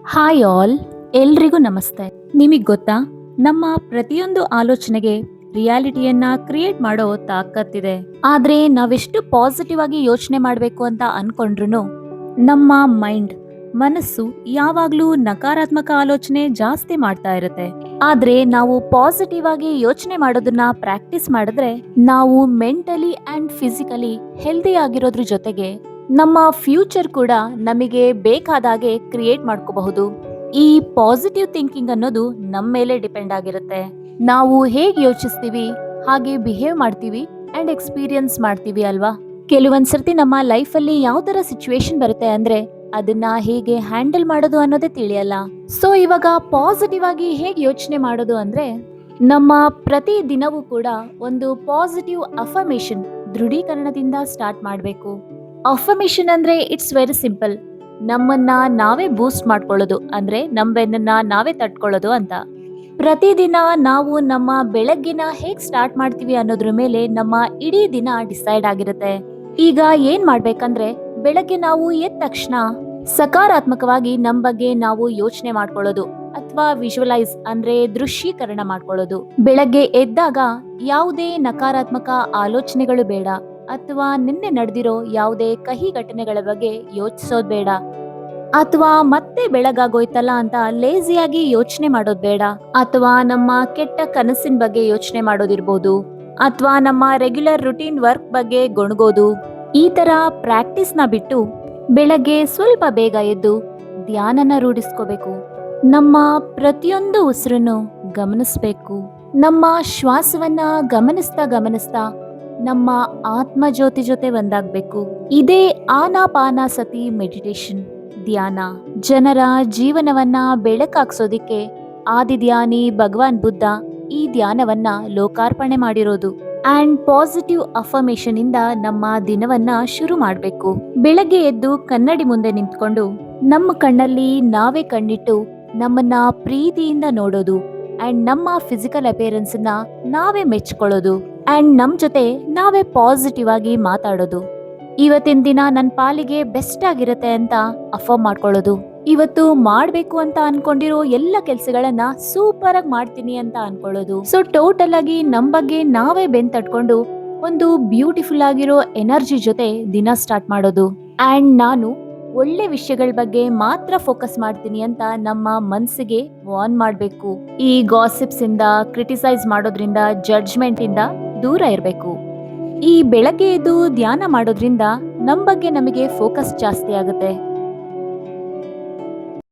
Hi all, ಎಲ್ರಿಗೂ ನಮಸ್ತೆ. ನಿಮಗೆ ಗೊತ್ತಾ, ನಮ್ಮ ಪ್ರತಿಯೊಂದು ಆಲೋಚನೆಗೆ ರಿಯಾಲಿಟಿಯನ್ನ ಕ್ರಿಯೇಟ್ ಮಾಡೋ ತಾಕತ್ತಿದೆ. ಆದ್ರೆ ನಾವೆಷ್ಟು ಪಾಸಿಟಿವ್ ಆಗಿ ಯೋಚನೆ ಮಾಡಬೇಕು ಅಂತ ಅನ್ಕೊಂಡ್ರು ನಮ್ಮ ಮನಸ್ಸು ಯಾವಾಗ್ಲೂ ನಕಾರಾತ್ಮಕ ಆಲೋಚನೆ ಜಾಸ್ತಿ ಮಾಡ್ತಾ ಇರುತ್ತೆ. ಆದ್ರೆ ನಾವು ಪಾಸಿಟಿವ್ ಆಗಿ ಯೋಚನೆ ಮಾಡೋದನ್ನ ಪ್ರಾಕ್ಟೀಸ್ ಮಾಡಿದ್ರೆ ನಾವು ಮೆಂಟಲಿ ಅಂಡ್ ಫಿಸಿಕಲಿ ಹೆಲ್ದಿ ಆಗಿರೋದ್ರ ಜೊತೆಗೆ ನಮ್ಮ ಫ್ಯೂಚರ್ ಕೂಡ ನಮಗೆ ಬೇಕಾದಾಗೆ ಕ್ರಿಯೇಟ್ ಮಾಡ್ಕೋಬಹುದು. ಈ ಪಾಸಿಟಿವ್ ಥಿಂಕಿಂಗ್ ಅನ್ನೋದು ನಮ್ಮ ಮೇಲೆ ಡಿಪೆಂಡ್ ಆಗಿರುತ್ತೆ. ನಾವು ಹೇಗೆ ಯೋಚಿಸ್ತೀವಿ ಹಾಗೆ ಬಿಹೇವ್ ಮಾಡ್ತೀವಿ ಅಂಡ್ ಎಕ್ಸ್ಪೀರಿಯನ್ಸ್ ಮಾಡ್ತೀವಿ ಅಲ್ವಾ. ಕೆಲವೊಂದ್ಸರ್ತಿ ನಮ್ಮ ಲೈಫಲ್ಲಿ ಯಾವ ತರ ಸಿಚುವೇಶನ್ ಬರುತ್ತೆ ಅಂದ್ರೆ ಅದನ್ನ ಹೇಗೆ ಹ್ಯಾಂಡಲ್ ಮಾಡೋದು ಅನ್ನೋದೇ ತಿಳಿಯಲ್ಲ. ಸೊ ಇವಾಗ ಪಾಸಿಟಿವ್ ಆಗಿ ಹೇಗೆ ಯೋಚನೆ ಮಾಡೋದು ಅಂದ್ರೆ ನಮ್ಮ ಪ್ರತಿ ದಿನವೂ ಕೂಡ ಒಂದು ಪಾಸಿಟಿವ್ ಅಫರ್ಮೇಶನ್ ದೃಢೀಕರಣದಿಂದ ಸ್ಟಾರ್ಟ್ ಮಾಡಬೇಕು. ಅಫರ್ಮೇಶನ್ ಅಂದ್ರೆ ಇಟ್ಸ್ ವೆರಿ ಸಿಂಪಲ್. ನಮ್ಮನ್ನ ನಾವೇ ಬೂಸ್ಟ್ ಮಾಡ್ಕೊಳ್ಳೋದು, ಅಂದ್ರೆ ನಮ್ಮ ಬೆನ್ನನ್ನ ನಾವೇ ತಟ್ಕೊಳ್ಳೋದು ಅಂತ. ಪ್ರತಿದಿನ ನಾವು ನಮ್ಮ ಬೆಳಗ್ಗಿನ ಹೇಗ್ ಸ್ಟಾರ್ಟ್ ಮಾಡ್ತೀವಿ ಅನ್ನೋದ್ರ ಮೇಲೆ ನಮ್ಮ ಇಡೀ ದಿನ ಡಿಸೈಡ್ ಆಗಿರುತ್ತೆ. ಈಗ ಏನ್ ಮಾಡ್ಬೇಕಂದ್ರೆ ಬೆಳಗ್ಗೆ ನಾವು ಎದ್ದ ತಕ್ಷಣ ಸಕಾರಾತ್ಮಕವಾಗಿ ನಮ್ಮ ಬಗ್ಗೆ ನಾವು ಯೋಚನೆ ಮಾಡ್ಕೊಳ್ಳೋದು ಅಥವಾ ವಿಜುವಲೈಸ್ ಅಂದ್ರೆ ದೃಶ್ಯೀಕರಣ ಮಾಡ್ಕೊಳ್ಳೋದು. ಬೆಳಗ್ಗೆ ಎದ್ದಾಗ ಯಾವುದೇ ನಕಾರಾತ್ಮಕ ಆಲೋಚನೆಗಳು ಬೇಡ, ಅಥವಾ ನಿನ್ನೆ ನಡೆದಿರೋ ಯಾವುದೇ ಕಹಿ ಘಟನೆಗಳ ಬಗ್ಗೆ ಯೋಚಿಸೋದ್ ಬೇಡ, ಅಥವಾ ಮತ್ತೆ ಬೆಳಗಾಗೋಯ್ತಲ್ಲ ಅಂತ ಲೇಸಿಯಾಗಿ ಯೋಚನೆ ಮಾಡೋದ್ ಬೇಡ, ಅಥವಾ ನಮ್ಮ ಕೆಟ್ಟ ಕನಸಿನ ಬಗ್ಗೆ ಯೋಚನೆ ಮಾಡೋದಿರ್ಬೋದು, ಅಥವಾ ನಮ್ಮ ರೆಗ್ಯುಲರ್ ರುಟೀನ್ ವರ್ಕ್ ಬಗ್ಗೆ ಗೊಣಗೋದು. ಈ ತರ ಪ್ರಾಕ್ಟೀಸ್ ನ ಬಿಟ್ಟು ಬೆಳಗ್ಗೆ ಸ್ವಲ್ಪ ಬೇಗ ಎದ್ದು ಧ್ಯಾನನ ರೂಢಿಸ್ಕೋಬೇಕು. ನಮ್ಮ ಪ್ರತಿಯೊಂದು ಉಸಿರನ್ನು ಗಮನಿಸ್ಬೇಕು. ನಮ್ಮ ಶ್ವಾಸವನ್ನ ಗಮನಿಸ್ತಾ ನಮ್ಮ ಆತ್ಮ ಜೊತೆ ಒಂದಾಗ್ಬೇಕು. ಇದೇ ಆನಾಪಾನಸತಿ ಮೆಡಿಟೇಷನ್ ಧ್ಯಾನ. ಜನರ ಜೀವನವನ್ನ ಬೆಳಕಾಗ್ಸೋದಿಕ್ಕೆ ಆದಿಧ್ಯಾನಿ ಭಗವಾನ್ ಬುದ್ಧ ಈ ಧ್ಯಾನವನ್ನ ಲೋಕಾರ್ಪಣೆ ಮಾಡಿರೋದು. ಅಂಡ್ ಪಾಸಿಟಿವ್ ಅಫರ್ಮೇಶನ್ ಇಂದ ನಮ್ಮ ದಿನವನ್ನ ಶುರು ಮಾಡ್ಬೇಕು. ಬೆಳಗ್ಗೆ ಎದ್ದು ಕನ್ನಡಿ ಮುಂದೆ ನಿಂತ್ಕೊಂಡು ನಮ್ಮ ಕಣ್ಣಲ್ಲಿ ನಾವೇ ಕಣ್ಣಿಟ್ಟು ನಮ್ಮನ್ನ ಪ್ರೀತಿಯಿಂದ ನೋಡೋದು ಅಂಡ್ ನಮ್ಮ ಫಿಸಿಕಲ್ ಅಪಿಯರೆನ್ಸ್ ನ ನಾವೇ ಮೆಚ್ಕೊಳ್ಳೋದು ಅಂಡ್ ನಮ್ ಜೊತೆ ನಾವೇ ಪಾಸಿಟಿವ್ ಆಗಿ ಮಾತಾಡೋದು. ಇವತ್ತಿನ ದಿನ ನನ್ನ ಪಾಲಿಗೆ ಬೆಸ್ಟ್ ಆಗಿರುತ್ತೆ ಅಂತ ಅಫರ್ಮ್ ಮಾಡ್ಕೊಳ್ಳೋದು. ಇವತ್ತು ಮಾಡ್ಬೇಕು ಅಂತ ಅನ್ಕೊಂಡಿರೋ ಎಲ್ಲ ಕೆಲ್ಸಗಳನ್ನ ಸೂಪರ್ ಆಗಿ ಮಾಡ್ತೀನಿ ಅಂತ ಅನ್ಕೊಳ್ಳೋದು. ಸೊ ಟೋಟಲ್ ಆಗಿ ನಮ್ ಬಗ್ಗೆ ನಾವೇ ಬೆನ್ ತಟ್ಕೊಂಡು ಒಂದು ಬ್ಯೂಟಿಫುಲ್ ಆಗಿರೋ ಎನರ್ಜಿ ಜೊತೆ ದಿನ ಸ್ಟಾರ್ಟ್ ಮಾಡೋದು. ಅಂಡ್ ನಾನು ಒಳ್ಳೆ ವಿಷಯಗಳ ಬಗ್ಗೆ ಮಾತ್ರ ಫೋಕಸ್ ಮಾಡ್ತೀನಿ ಅಂತ ನಮ್ಮ ಮನ್ಸಿಗೆ ವಾರ್ನ್ ಮಾಡ್ಬೇಕು. ಈ ಗಾಸಿಪ್ಸ್ ಇಂದ, ಕ್ರಿಟಿಸೈಸ್ ಮಾಡೋದ್ರಿಂದ, ಜಡ್ಜ್ಮೆಂಟ್ ಇಂದ ದೂರ ಇರಬೇಕು. ಈ ಬೆಳಗ್ಗೆ ಎದ್ದು ಧ್ಯಾನ ಮಾಡೋದ್ರಿಂದ ನಮ್ ಬಗ್ಗೆ ನಮಗೆ ಫೋಕಸ್ ಜಾಸ್ತಿ ಆಗುತ್ತೆ.